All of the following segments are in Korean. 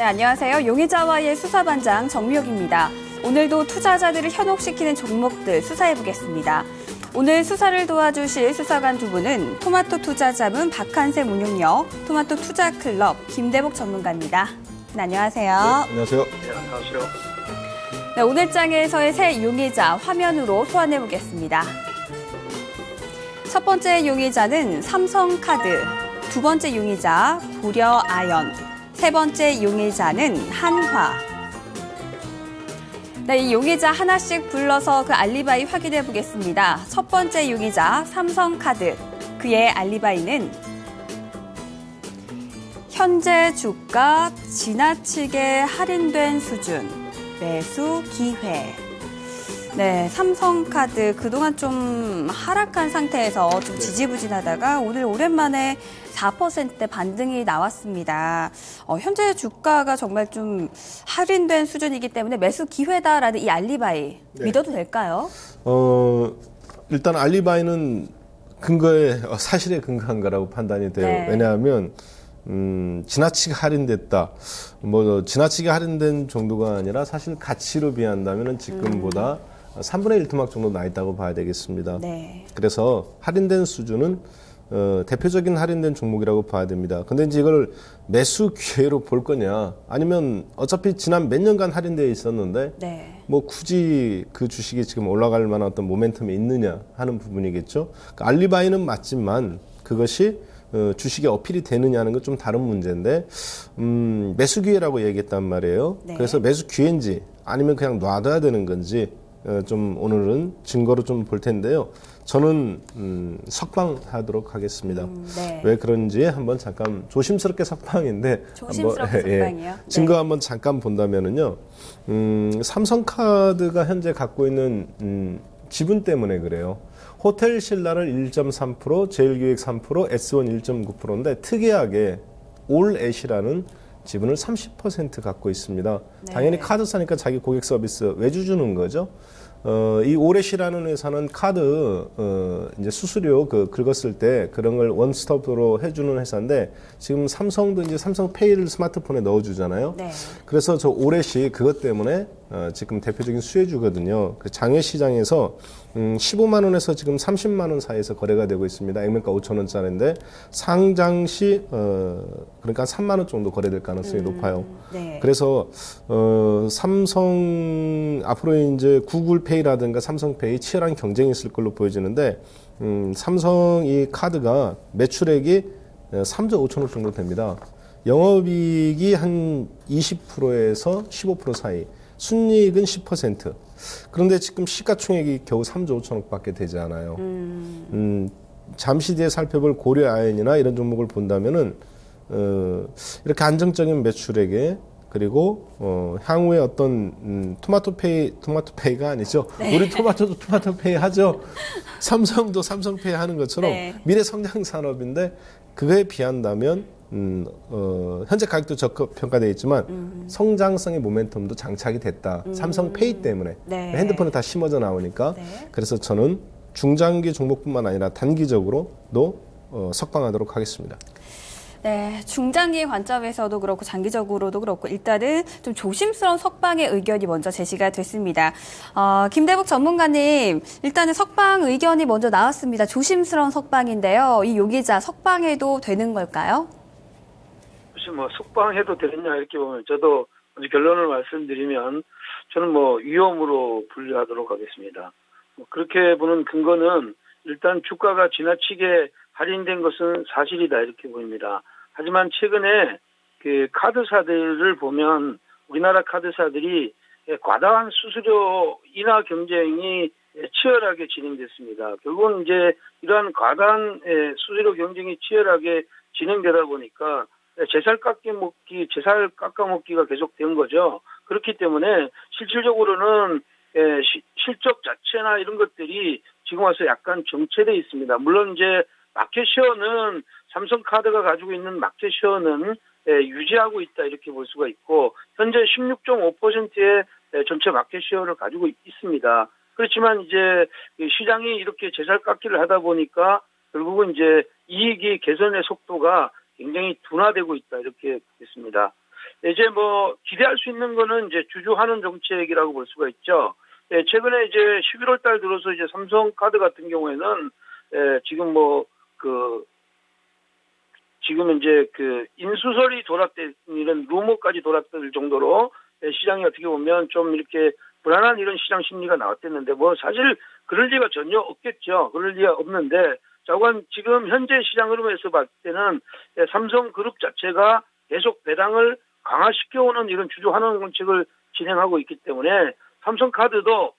네, 안녕하세요. 용의자와의 수사반장 정미옥입니다. 오늘도 투자자들을 현혹시키는 종목들 수사해보겠습니다. 오늘 수사를 도와주실 수사관 두 분은 토마토 투자자문 박한샘 운용역, 토마토 투자클럽 김대복 전문가입니다. 네, 안녕하세요. 네, 안녕하세요. 네, 안녕하세요. 네, 오늘 장에서의 새 용의자 화면으로 소환해보겠습니다. 첫 번째 용의자는 삼성카드, 두 번째 용의자 고려아연, 세 번째 용의자는 한화. 네, 이 용의자 하나씩 불러서 그 알리바이 확인해 보겠습니다. 첫 번째 용의자 삼성카드, 그의 알리바이는 현재 주가 지나치게 할인된 수준, 매수 기회. 네, 삼성카드 그동안 좀 하락한 상태에서 좀 지지부진하다가 오늘 오랜만에 4%대 반등이 나왔습니다. 현재 주가가 정말 좀 할인된 수준이기 때문에 매수 기회다라는 이 알리바이 믿어도 될까요? 일단 알리바이는 근거에 사실에 근거한 거라고 판단이 돼요. 네. 왜냐하면 지나치게 할인됐다. 뭐 지나치게 할인된 정도가 아니라 사실 가치로 비한다면은 지금보다 3분의 1 토막 정도 나 있다고 봐야 되겠습니다. 네. 그래서 할인된 수준은 대표적인 할인된 종목이라고 봐야 됩니다. 근데 이제 이걸 매수 기회로 볼 거냐, 아니면 어차피 지난 몇 년간 할인되어 있었는데 네. 뭐 굳이 그 주식이 지금 올라갈 만한 어떤 모멘텀이 있느냐 하는 부분이겠죠. 그러니까 알리바이는 맞지만 그것이 주식에 어필이 되느냐는 건 좀 다른 문제인데, 매수 기회라고 얘기했단 말이에요. 네. 그래서 매수 기회인지 아니면 그냥 놔둬야 되는 건지 좀 오늘은 증거로 좀 볼 텐데요. 저는 석방하도록 하겠습니다. 네. 왜 그런지 한번 잠깐 조심스럽게 석방인데 조심스럽게 석방이요? 증거 네. 한번 잠깐 본다면은요. 삼성카드가 현재 갖고 있는 지분 때문에 그래요. 호텔 신라를 1.3%, 제일기획 3%, S1 1.9%인데 특이하게 올엣이라는 지분을 30% 갖고 있습니다. 네. 당연히 카드 사니까 자기 고객 서비스 외주 주는 거죠. 이 오렛이라는 회사는 카드 이제 수수료 긁었을 때 그런 걸 원스톱으로 해주는 회사인데, 지금 삼성도 이제 삼성페이를 스마트폰에 넣어주잖아요. 네. 그래서 저 오렛이 그것 때문에 지금 대표적인 수혜주거든요. 그 장외 시장에서 15만 원에서 지금 30만 원 사이에서 거래가 되고 있습니다. 액면가 5천 원짜리인데 상장 시 그러니까 3만 원 정도 거래될 가능성이 높아요. 네. 그래서 삼성 앞으로 이제 구글페이라든가 삼성페이 치열한 경쟁이 있을 걸로 보여지는데, 삼성 이 카드가 매출액이 3조 5천억 정도 됩니다. 영업이익이 한 20%에서 15% 사이, 순이익은 10%. 그런데 지금 시가총액이 겨우 3조 5천억밖에 되지 않아요. 잠시 뒤에 살펴볼 고려아연이나 이런 종목을 본다면은 이렇게 안정적인 매출액에, 그리고 향후에 어떤 토마토페이가 아니죠. 네. 우리 토마토도 토마토페이 하죠. 삼성도 삼성페이 하는 것처럼 네. 미래 성장 산업인데, 그거에 비한다면 현재 가격도 저평가되어 있지만 성장성의 모멘텀도 장착이 됐다. 삼성페이 때문에. 네. 핸드폰에 다 심어져 나오니까. 네. 그래서 저는 중장기 종목뿐만 아니라 단기적으로도 석방하도록 하겠습니다. 네, 중장기 관점에서도 그렇고 장기적으로도 그렇고 일단은 좀 조심스러운 석방의 의견이 먼저 제시가 됐습니다. 김대복 전문가님, 일단은 석방 의견이 먼저 나왔습니다. 조심스러운 석방인데요. 이 용의자 석방해도 되는 걸까요? 혹시 뭐 석방해도 되겠냐 이렇게 보면 저도 먼저 결론을 말씀드리면 저는 뭐 위험으로 분류하도록 하겠습니다. 그렇게 보는 근거는 일단 주가가 지나치게 할인된 것은 사실이다 이렇게 보입니다. 하지만 최근에 그 카드사들을 보면 우리나라 카드사들이 과다한 수수료 인하 경쟁이 치열하게 진행됐습니다. 결국은 이제 이러한 과다한 수수료 경쟁이 치열하게 진행되다 보니까 제살 깎아먹기가 계속된 거죠. 그렇기 때문에 실질적으로는 실적 자체나 이런 것들이 지금 와서 약간 정체돼 있습니다. 물론 이제 마켓시어는 삼성카드가 가지고 있는 마켓시어는 유지하고 있다 이렇게 볼 수가 있고, 현재 16.5%의 전체 마켓시어를 가지고 있습니다. 그렇지만 이제 시장이 이렇게 제살깎기를 하다 보니까 결국은 이제 이익이 개선의 속도가 굉장히 둔화되고 있다 이렇게 보겠습니다. 이제 뭐 기대할 수 있는 거는 이제 주주 환원 정책이라고 볼 수가 있죠. 예, 최근에 이제 11월 달 들어서 이제 삼성카드 같은 경우에는 지금 지금 이제 인수설이 돌았던 이런 루머까지 돌았을 정도로 시장이 어떻게 보면 좀 이렇게 불안한 이런 시장 심리가 나왔댔는데 뭐 사실 그럴 리가 전혀 없겠죠. 그럴 리가 없는데 자관 지금 현재 시장 흐름에서 봤을 때는 삼성그룹 자체가 계속 배당을 강화시켜오는 이런 주주 환원 정책을 진행하고 있기 때문에 삼성카드도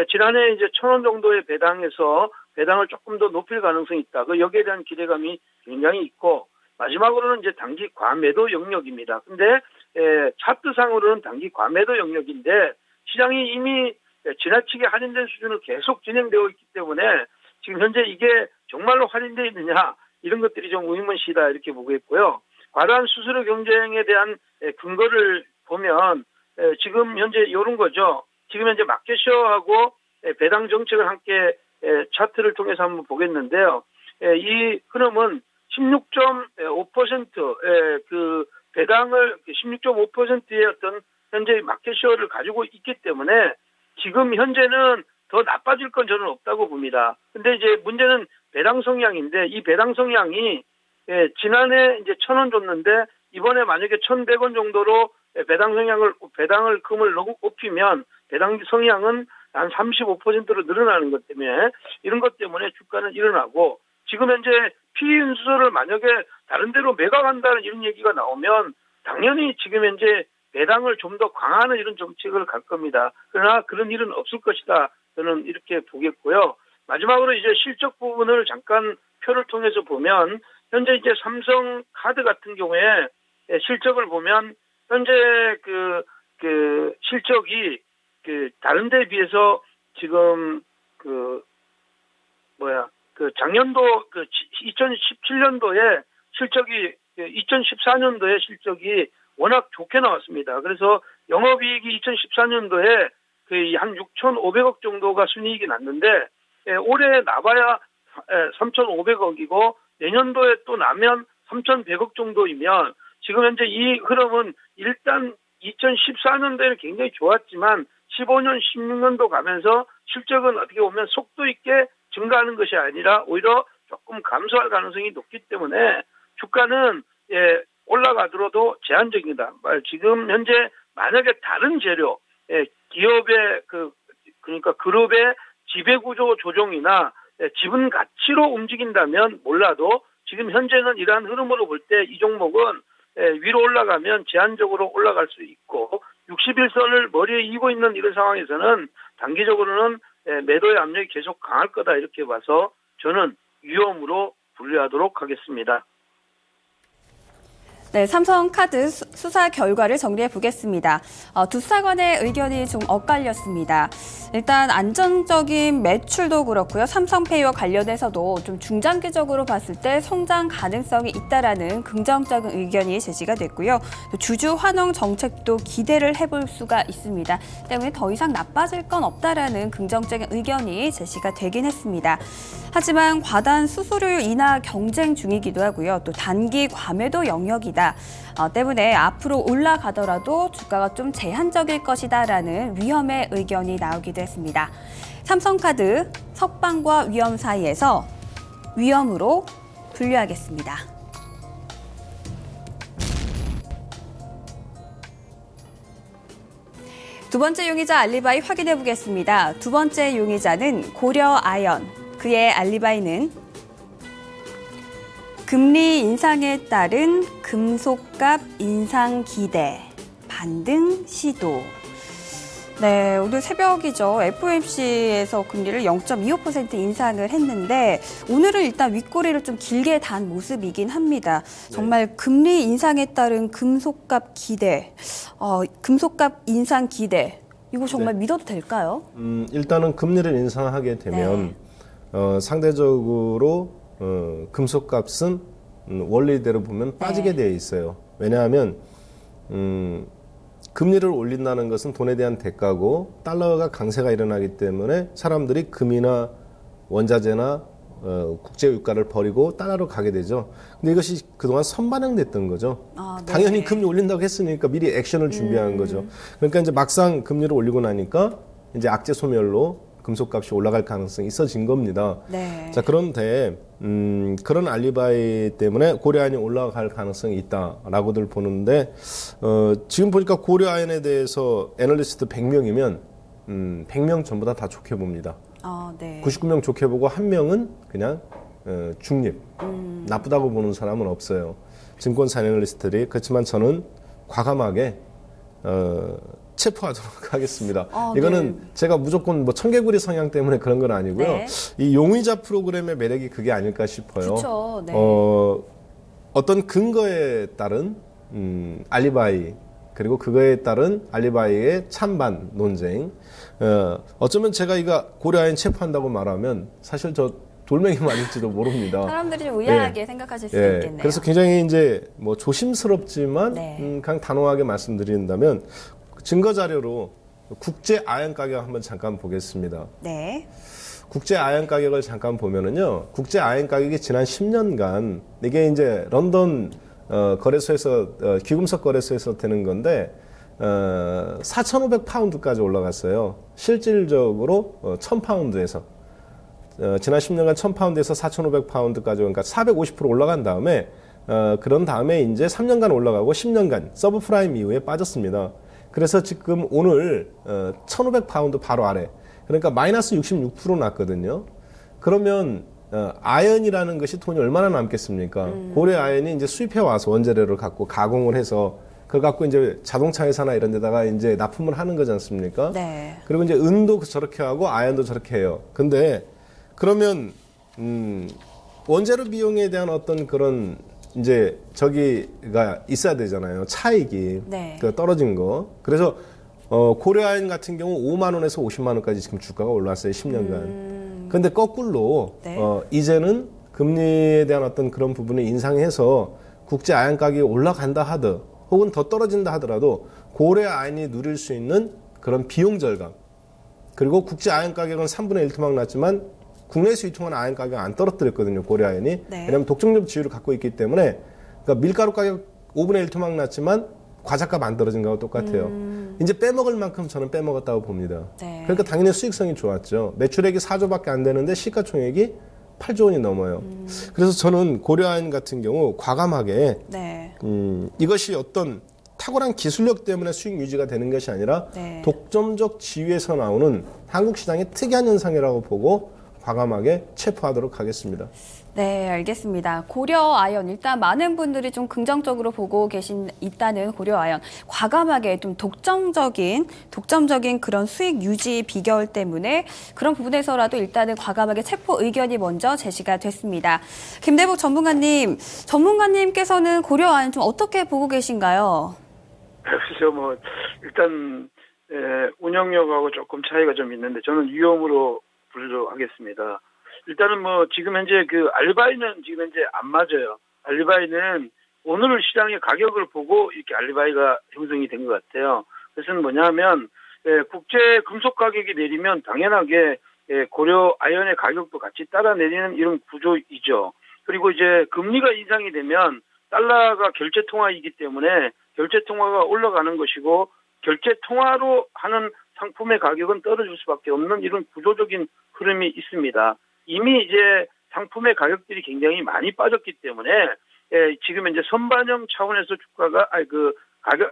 지난해 이제 1,000원 정도의 배당에서 배당을 조금 더 높일 가능성이 있다. 여기에 대한 기대감이 굉장히 있고 마지막으로는 이제 단기 과매도 영역입니다. 근데 차트상으로는 단기 과매도 영역인데 시장이 이미 지나치게 할인된 수준을 계속 진행되고 있기 때문에 지금 현재 이게 정말로 할인되어 있느냐 이런 것들이 좀 의문시다 이렇게 보고 있고요. 과다한 수수료 경쟁에 대한 근거를 보면 지금 현재 이런 거죠. 지금 현재 마켓쇼하고 배당 정책을 함께 차트를 통해서 한번 보겠는데요. 이 흐름은 16.5%의 그 배당을 16.5%의 어떤 현재 마켓쇼를 가지고 있기 때문에 지금 현재는 더 나빠질 건 저는 없다고 봅니다. 근데 이제 문제는 배당 성향인데 이 배당 성향이 지난해 이제 1,000원 줬는데 이번에 만약에 1,100원 정도로 배당을 금을 높이면 배당 성향은 한 35%로 늘어나는 것 때문에 이런 것 때문에 주가는 일어나고 지금 현재 PE인수소를 만약에 다른 데로 매각한다는 이런 얘기가 나오면 당연히 지금 현재 배당을 좀 더 강화하는 이런 정책을 갈 겁니다. 그러나 그런 일은 없을 것이다. 저는 이렇게 보겠고요. 마지막으로 이제 실적 부분을 잠깐 표를 통해서 보면 현재 이제 삼성카드 같은 경우에 실적을 보면 현재 그 실적이 다른 데에 비해서 지금 작년도 2017년도에 실적이 2014년도에 실적이 워낙 좋게 나왔습니다. 그래서 영업이익이 2014년도에 한 6,500억 정도가 순이익이 났는데 올해 나봐야 3,500억이고 내년도에 또 나면 3,100억 정도이면 지금 현재 이 흐름은 일단 2014년도에는 굉장히 좋았지만 15년, 16년도 가면서 실적은 어떻게 보면 속도 있게 증가하는 것이 아니라 오히려 조금 감소할 가능성이 높기 때문에 주가는 올라가더라도 제한적이다. 지금 현재 만약에 다른 재료, 기업의 그러니까 그룹의 지배구조 조정이나 지분 가치로 움직인다면 몰라도 지금 현재는 이러한 흐름으로 볼 때 이 종목은 위로 올라가면 제한적으로 올라갈 수 있고 61선을 머리에 이고 있는 이런 상황에서는 단기적으로는 매도의 압력이 계속 강할 거다 이렇게 봐서 저는 위험으로 분류하도록 하겠습니다. 네, 삼성카드 수사 결과를 정리해 보겠습니다. 두 수사관의 의견이 좀 엇갈렸습니다. 일단 안정적인 매출도 그렇고요. 삼성페이와 관련해서도 좀 중장기적으로 봤을 때 성장 가능성이 있다라는 긍정적인 의견이 제시가 됐고요. 또 주주 환원 정책도 기대를 해볼 수가 있습니다. 때문에 더 이상 나빠질 건 없다라는 긍정적인 의견이 제시가 되긴 했습니다. 하지만 과다한 수수료율 인하 경쟁 중이기도 하고요. 또 단기 과매도 영역이다. 때문에 앞으로 올라가더라도 주가가 좀 제한적일 것이다라는 위험의 의견이 나오기도 했습니다. 삼성카드 석방과 위험 사이에서 위험으로 분류하겠습니다. 두 번째 용의자 알리바이 확인해 보겠습니다. 두 번째 용의자는 고려아연, 그의 알리바이는 금리 인상에 따른 금속값 인상 기대, 반등 시도. 네, 오늘 새벽이죠. FOMC에서 금리를 0.25% 인상을 했는데 오늘은 일단 윗꼬리를 좀 길게 단 모습이긴 합니다. 정말 금리 인상에 따른 금속값 기대, 금속값 인상 기대. 이거 정말 믿어도 될까요? 일단은 금리를 인상하게 되면 상대적으로 금속값은 원리대로 보면 빠지게 되어 있어요. 왜냐하면 금리를 올린다는 것은 돈에 대한 대가고 달러가 강세가 일어나기 때문에 사람들이 금이나 원자재나 국제 유가를 버리고 달러로 가게 되죠. 근데 이것이 그동안 선반영됐던 거죠. 아, 네. 당연히 금리 올린다고 했으니까 미리 액션을 준비한 거죠. 그러니까 이제 막상 금리를 올리고 나니까 이제 악재 소멸로 금속값이 올라갈 가능성이 있어진 겁니다. 네. 자, 그런데 그런 알리바이 때문에 고려아연이 올라갈 가능성이 있다라고들 보는데 지금 보니까 고려아연에 대해서 애널리스트 100명이면 100명 전부 다 좋게 봅니다. 아, 네. 99명 좋게 보고 한 명은 그냥 중립, 나쁘다고 보는 사람은 없어요. 증권사 애널리스트들이. 그렇지만 저는 과감하게 체포하도록 하겠습니다. 이거는 네. 제가 무조건 뭐 청개구리 성향 때문에 그런 건 아니고요. 네. 이 용의자 프로그램의 매력이 그게 아닐까 싶어요. 그렇죠. 네. 어떤 근거에 따른 알리바이, 그리고 그거에 따른 알리바이의 찬반 논쟁. 어쩌면 제가 이거 고려아연 체포한다고 말하면 사실 저 돌멩이 맞을지도 모릅니다. 사람들이 좀 의아하게 생각하실 수도 예, 있겠네요. 그래서 굉장히 이제 뭐 조심스럽지만 네. 그냥 단호하게 말씀드린다면 증거 자료로 국제 아연 가격 한번 잠깐 보겠습니다. 네. 국제 아연 가격을 잠깐 보면은요, 국제 아연 가격이 지난 10년간 이게 이제 런던 거래소에서 귀금속 거래소에서 되는 건데 4,500 파운드까지 올라갔어요. 실질적으로 1,000파운드에서 지난 10년간 1,000파운드에서 4,500 파운드까지, 그러니까 450% 올라간 다음에 그런 다음에 이제 3년간 올라가고 10년간 서브프라임 이후에 빠졌습니다. 그래서 지금 오늘 1,500 파운드 바로 아래, 그러니까 마이너스 66% 났거든요. 그러면 아연이라는 것이 돈이 얼마나 남겠습니까? 고려 아연이 이제 수입해 와서 원재료를 갖고 가공을 해서 그걸 갖고 이제 자동차 회사나 이런 데다가 이제 납품을 하는 거지 않습니까? 네. 그리고 이제 은도 저렇게 하고 아연도 저렇게 해요. 근데 그러면 원재료 비용에 대한 어떤 그런 이제 저기가 있어야 되잖아요. 차익이 네. 그 떨어진 거. 그래서 고려아연 같은 경우 5만 원에서 50만 원까지 지금 주가가 올랐어요. 10년간. 근데 거꾸로 네. 이제는 금리에 대한 어떤 그런 부분을 인상해서 국제 아연 가격이 올라간다 하더 혹은 더 떨어진다 하더라도 고려아연이 누릴 수 있는 그런 비용 절감, 그리고 국제 아연 가격은 3분의 1 토막 났지만 국내에서 유통하는 아연 가격 안 떨어뜨렸거든요. 고려아연이. 네. 왜냐하면 독점적 지위를 갖고 있기 때문에. 그러니까 밀가루 가격 5분의 1 토막 났지만 과자값 안 떨어진 거하고 똑같아요. 이제 빼먹을 만큼 저는 빼먹었다고 봅니다. 네. 그러니까 당연히 수익성이 좋았죠. 매출액이 4조밖에 안 되는데 시가총액이 8조 원이 넘어요. 그래서 저는 고려아연 같은 경우 과감하게 네. 이것이 어떤 탁월한 기술력 때문에 수익 유지가 되는 것이 아니라 네. 독점적 지위에서 나오는 한국 시장의 특이한 현상이라고 보고 과감하게 체포하도록 하겠습니다. 네, 알겠습니다. 고려아연, 일단 많은 분들이 좀 긍정적으로 보고 있다는 고려아연. 과감하게 좀 독점적인 그런 수익 유지 비결 때문에 그런 부분에서라도 일단은 과감하게 체포 의견이 먼저 제시가 됐습니다. 김대복 전문가님께서는 고려아연 좀 어떻게 보고 계신가요? 글쎄요, 뭐, 일단, 운영력하고 조금 차이가 좀 있는데, 저는 위험으로 분류하겠습니다. 일단은 뭐, 지금 현재 그 알리바이는 지금 현재 안 맞아요. 알리바이는 오늘 시장의 가격을 보고 이렇게 알리바이가 형성이 된 것 같아요. 그것은 뭐냐면, 국제 금속 가격이 내리면 당연하게 고려 아연의 가격도 같이 따라 내리는 이런 구조이죠. 그리고 이제 금리가 인상이 되면 달러가 결제 통화이기 때문에 결제 통화가 올라가는 것이고 결제 통화로 하는 상품의 가격은 떨어질 수밖에 없는 이런 구조적인 흐름이 있습니다. 이미 이제 상품의 가격들이 굉장히 많이 빠졌기 때문에 지금 이제 선반영 차원에서 주가가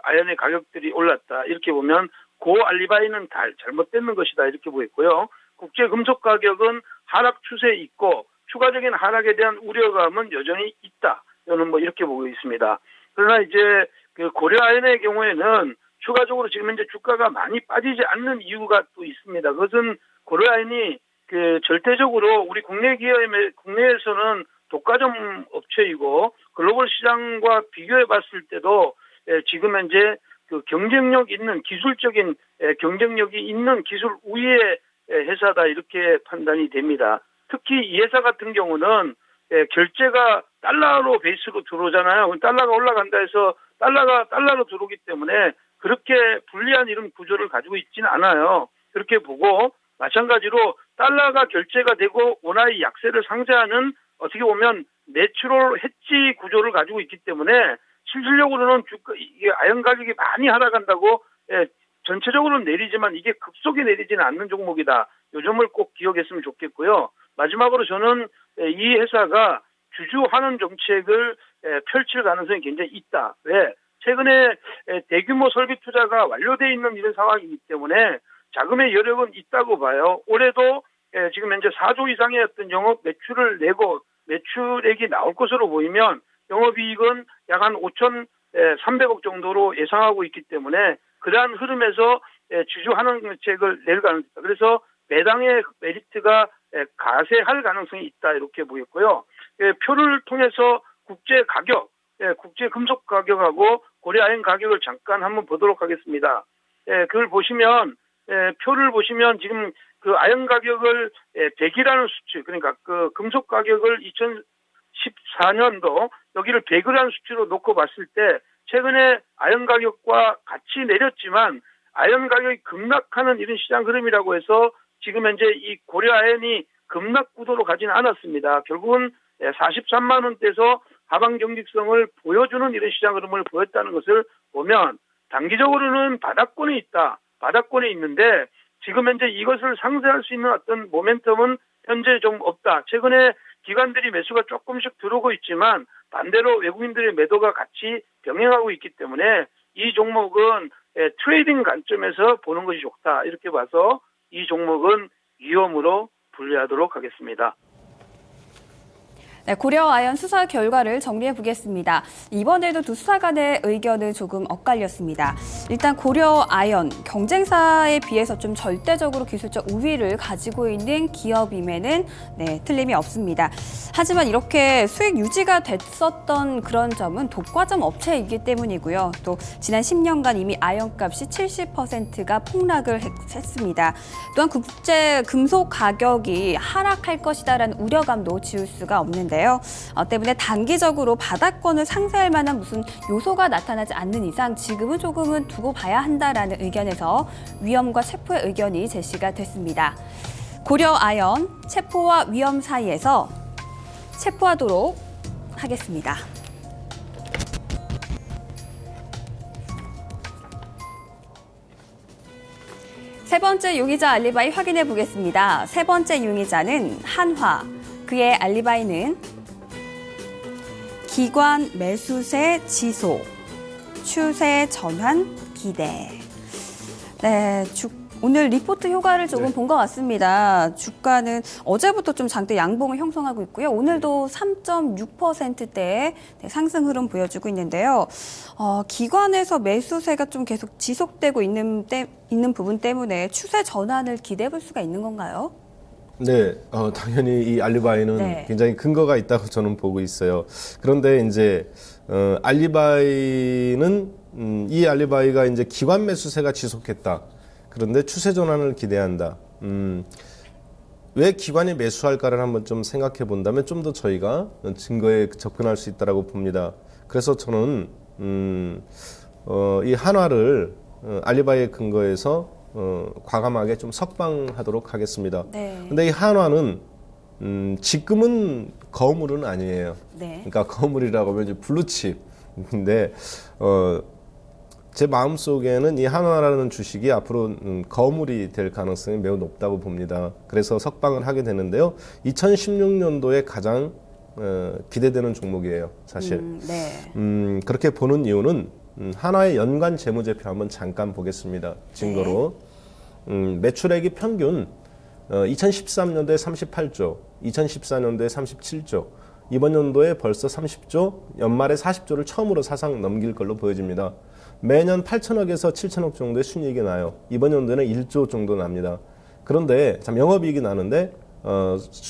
아연의 가격들이 올랐다 이렇게 보면 고 알리바이는 다 잘못되는 것이다 이렇게 보였고요. 국제 금속 가격은 하락 추세에 있고 추가적인 하락에 대한 우려감은 여전히 있다. 저는 뭐 이렇게 보고 있습니다. 그러나 이제 그 고려아연의 경우에는 추가적으로 지금 현재 주가가 많이 빠지지 않는 이유가 또 있습니다. 그것은 고려아연이 그 절대적으로 우리 국내에서는 독과점 업체이고 글로벌 시장과 비교해 봤을 때도 지금 현재 그 경쟁력 있는 기술적인 경쟁력이 있는 기술 우위의 회사다 이렇게 판단이 됩니다. 특히 이 회사 같은 경우는 결제가 달러로 베이스로 들어오잖아요. 달러가 올라간다 해서 달러가 달러로 들어오기 때문에 그렇게 불리한 이런 구조를 가지고 있지는 않아요. 그렇게 보고 마찬가지로 달러가 결제가 되고 원화의 약세를 상쇄하는 어떻게 보면 내추럴 헤지 구조를 가지고 있기 때문에 실질적으로는 이게 아연 가격이 많이 하락한다고 전체적으로는 내리지만 이게 급속히 내리지는 않는 종목이다. 이 점을 꼭 기억했으면 좋겠고요. 마지막으로 저는 이 회사가 주주 환원 정책을 펼칠 가능성이 굉장히 있다. 왜? 최근에 대규모 설비 투자가 완료되어 있는 이런 상황이기 때문에 자금의 여력은 있다고 봐요. 올해도 지금 현재 4조 이상의 어떤 영업 매출을 내고 매출액이 나올 것으로 보이면 영업이익은 약 한 5,300억 정도로 예상하고 있기 때문에 그러한 흐름에서 주주 환원 정책을 낼 가능성이 있다. 그래서 배당의 메리트가 가세할 가능성이 있다 이렇게 보였고요. 표를 통해서 국제 가격, 국제 금속 가격하고 고려아연 가격을 잠깐 한번 보도록 하겠습니다. 그걸 보시면 표를 보시면 지금 그 아연 가격을 100이라는 수치, 그러니까 그 금속 가격을 2014년도 여기를 100이라는 수치로 놓고 봤을 때 최근에 아연 가격과 같이 내렸지만 아연 가격이 급락하는 이런 시장 흐름이라고 해서 지금 현재 이 고려아연이 급락 구도로 가지는 않았습니다. 결국은 43만 원대에서 하방 경직성을 보여주는 이런 시장 흐름을 보였다는 것을 보면 단기적으로는 바닥권에 있다. 바닥권에 있는데 지금 현재 이것을 상쇄할 수 있는 어떤 모멘텀은 현재 좀 없다. 최근에 기관들이 매수가 조금씩 들어오고 있지만 반대로 외국인들의 매도가 같이 병행하고 있기 때문에 이 종목은 트레이딩 관점에서 보는 것이 좋다. 이렇게 봐서 이 종목은 위험으로 분류하도록 하겠습니다. 네, 고려아연 수사 결과를 정리해 보겠습니다. 이번에도 두 수사 간의 의견은 조금 엇갈렸습니다. 일단 고려아연, 경쟁사에 비해서 좀 절대적으로 기술적 우위를 가지고 있는 기업임에는 틀림이 없습니다. 하지만 이렇게 수익 유지가 됐었던 그런 점은 독과점 업체이기 때문이고요. 또 지난 10년간 이미 아연값이 70%가 폭락을 했습니다. 또한 국제 금속 가격이 하락할 것이다라는 우려감도 지울 수가 없는데요. 때문에 단기적으로 바닥권을 상쇄할 만한 무슨 요소가 나타나지 않는 이상 지금은 조금은 두고 봐야 한다라는 의견에서 위험과 체포의 의견이 제시가 됐습니다. 고려아연, 체포와 위험 사이에서 체포하도록 하겠습니다. 세 번째 용의자 알리바이 확인해 보겠습니다. 세 번째 용의자는 한화. 그의 알리바이는 기관 매수세 지속, 추세 전환 기대. 네, 오늘 리포트 효과를 조금 본 것 같습니다. 주가는 어제부터 좀 장대 양봉을 형성하고 있고요. 오늘도 3.6%대의 상승 흐름 보여주고 있는데요. 기관에서 매수세가 좀 계속 지속되고 있는 부분 때문에 추세 전환을 기대해 볼 수가 있는 건가요? 네, 당연히 이 알리바이는 굉장히 근거가 있다고 저는 보고 있어요. 그런데 이제 알리바이는 이 알리바이가 이제 기관 매수세가 지속했다. 그런데 추세 전환을 기대한다. 왜 기관이 매수할까를 한번 좀 생각해 본다면 좀 더 저희가 증거에 접근할 수 있다라고 봅니다. 그래서 저는 이 한화를 알리바이의 근거에서 과감하게 좀 석방하도록 하겠습니다. 근데 이 한화는 지금은 거물은 아니에요. 그러니까 거물이라고 하면 이제 블루칩인데 제 마음속에는 이 한화라는 주식이 앞으로 거물이 될 가능성이 매우 높다고 봅니다. 그래서 석방을 하게 되는데요. 2016년도에 가장 기대되는 종목이에요, 사실. 그렇게 보는 이유는 한화의 연간 재무제표 한번 잠깐 보겠습니다. 증거로. 매출액이 평균 2013년도에 38조, 2014년도에 37조, 이번 연도에 벌써 30조, 연말에 40조를 처음으로 사상 넘길 걸로 보여집니다. 매년 8천억에서 7천억 정도의 순이익이 나요. 이번 연도에는 1조 정도 납니다. 그런데 참 영업이익이 나는데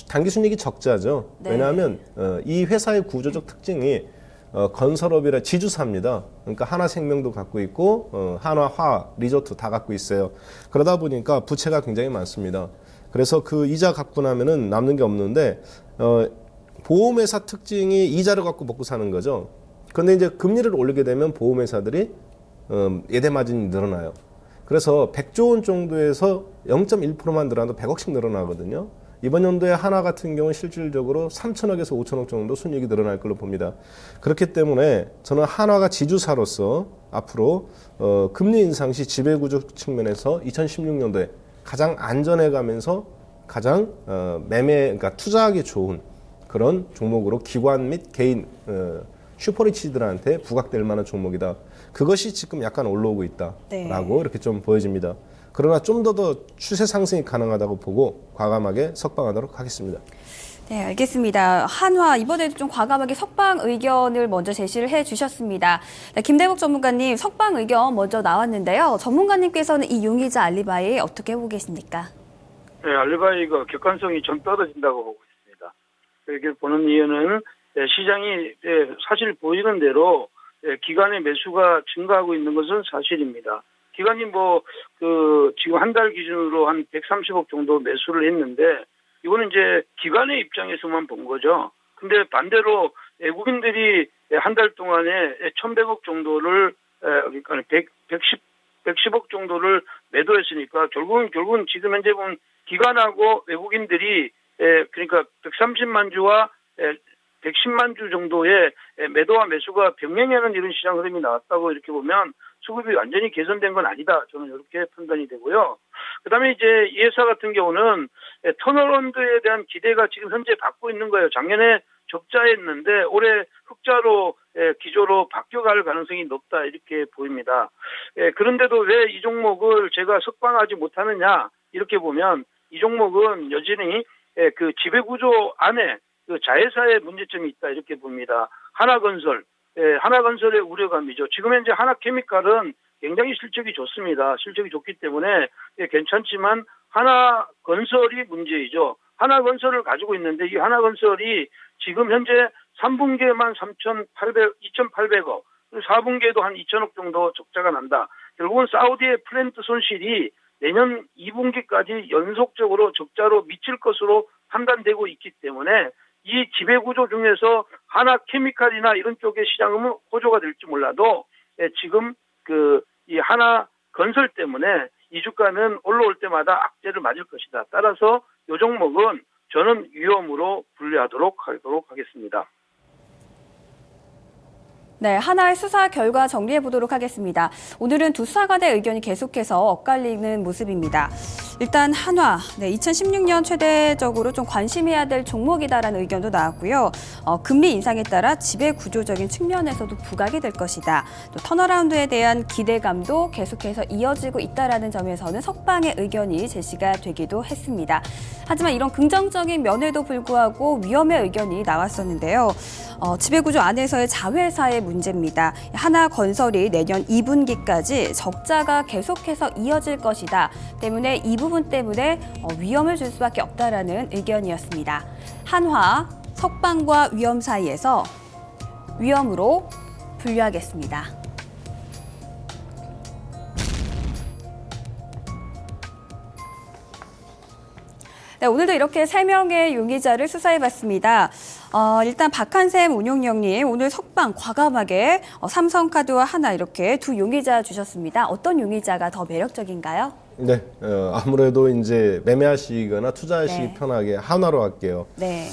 당기순이익이 적자죠. 왜냐하면 이 회사의 구조적 특징이 건설업이라 지주사입니다. 그러니까 하나생명도 갖고 있고 한화화, 리조트 다 갖고 있어요. 그러다 보니까 부채가 굉장히 많습니다. 그래서 그 이자 갚고 나면은 남는 게 없는데 보험회사 특징이 이자를 갖고 먹고 사는 거죠. 그런데 이제 금리를 올리게 되면 보험회사들이 예대 마진이 늘어나요. 그래서 100조 원 정도에서 0.1%만 늘어나도 100억씩 늘어나거든요. 이번 연도에 하나 같은 경우는 실질적으로 3천억에서 5천억 정도 순이익이 늘어날 걸로 봅니다. 그렇기 때문에 저는 한화가 지주사로서 앞으로 금리 인상 시 지배구조 측면에서 2016년도에 가장 안전해가면서 가장 그러니까 투자하기 좋은 그런 종목으로 기관 및 개인 슈퍼리치들한테 부각될 만한 종목이다. 그것이 지금 약간 올라오고 있다라고 네. 이렇게 좀 보여집니다. 그러나 좀 더 추세 상승이 가능하다고 보고 과감하게 석방하도록 하겠습니다. 네, 알겠습니다. 한화 이번에도 좀 과감하게 석방 의견을 먼저 제시를 해주셨습니다. 네, 김대복 전문가님 석방 의견 먼저 나왔는데요. 전문가님께서는 이 용의자 알리바이 어떻게 보고 계십니까? 네, 알리바이가 객관성이 좀 떨어진다고 보고 있습니다. 이렇게 보는 이유는 시장이 사실 보이는 대로 기관의 매수가 증가하고 있는 것은 사실입니다. 기관이 지금 한 달 기준으로 한 130억 정도 매수를 했는데, 이거는 이제 기관의 입장에서만 본 거죠. 근데 반대로 외국인들이 한 달 동안에 1,100억 정도를, 그러니까 110억 정도를 매도했으니까, 결국은 지금 현재 보면 기관하고 외국인들이, 그러니까 130만 주와 110만 주 정도의 매도와 매수가 병행하는 이런 시장 흐름이 나왔다고 이렇게 보면 수급이 완전히 개선된 건 아니다. 저는 이렇게 판단이 되고요. 그다음에 이제 이 회사 같은 경우는 턴어라운드에 대한 기대가 지금 현재 받고 있는 거예요. 작년에 적자였는데 올해 흑자로 기조로 바뀌어갈 가능성이 높다 이렇게 보입니다. 그런데도 왜 이 종목을 제가 석방하지 못하느냐 이렇게 보면 이 종목은 여전히 그 지배구조 안에 그 자회사의 문제점이 있다 이렇게 봅니다. 하나건설의 우려감이죠. 지금 현재 하나케미칼은 굉장히 실적이 좋습니다. 실적이 좋기 때문에 괜찮지만 하나건설이 문제이죠. 하나건설을 가지고 있는데 이 하나건설이 지금 현재 3분기에만 2,800억, 4분기에도 한 2천억 정도 적자가 난다. 결국은 사우디의 플랜트 손실이 내년 2분기까지 연속적으로 적자로 미칠 것으로 판단되고 있기 때문에 이 지배구조 중에서 하나케미칼이나 이런 쪽의 시장은 호조가 될지 몰라도 지금 이 하나건설 때문에 이 주가는 올라올 때마다 악재를 맞을 것이다. 따라서 이 종목은 저는 위험으로 분류하도록 하겠습니다. 네, 하나의 수사 결과 정리해 보도록 하겠습니다. 오늘은 두 수사관의 의견이 계속해서 엇갈리는 모습입니다. 일단 한화, 2016년 최대적으로 좀 관심해야 될 종목이다라는 의견도 나왔고요. 금리 인상에 따라 지배 구조적인 측면에서도 부각이 될 것이다. 또 턴어라운드에 대한 기대감도 계속해서 이어지고 있다라는 점에서는 석방의 의견이 제시가 되기도 했습니다. 하지만 이런 긍정적인 면에도 불구하고 위험의 의견이 나왔었는데요. 지배 구조 안에서의 자회사의 문제입니다. 하나건설이 내년 2분기까지 적자가 계속해서 이어질 것이다. 때문에 이 부분 때문에 위험을 줄 수밖에 없다라는 의견이었습니다. 한화, 석방과 위험 사이에서 위험으로 분류하겠습니다. 네, 오늘도 이렇게 3명의 용의자를 수사해봤습니다. 일단 박한샘 운용령님 오늘 석방 과감하게 삼성카드와 하나 이렇게 두 용의자 주셨습니다. 어떤 용의자가 더 매력적인가요? 네, 아무래도 이제 매매하시거나 투자하시기 네. 편하게 한화로 할게요. 네.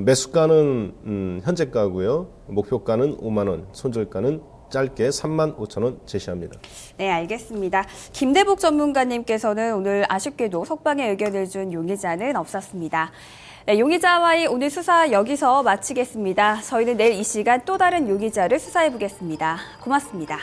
매수가는 현재가고요. 목표가는 5만 원, 손절가는 짧게 35,000원 제시합니다. 네, 알겠습니다. 김대복 전문가님께서는 오늘 아쉽게도 석방의 의견을 준 용의자는 없었습니다. 네, 용의자와의 오늘 수사 여기서 마치겠습니다. 저희는 내일 이 시간 또 다른 용의자를 수사해 보겠습니다. 고맙습니다.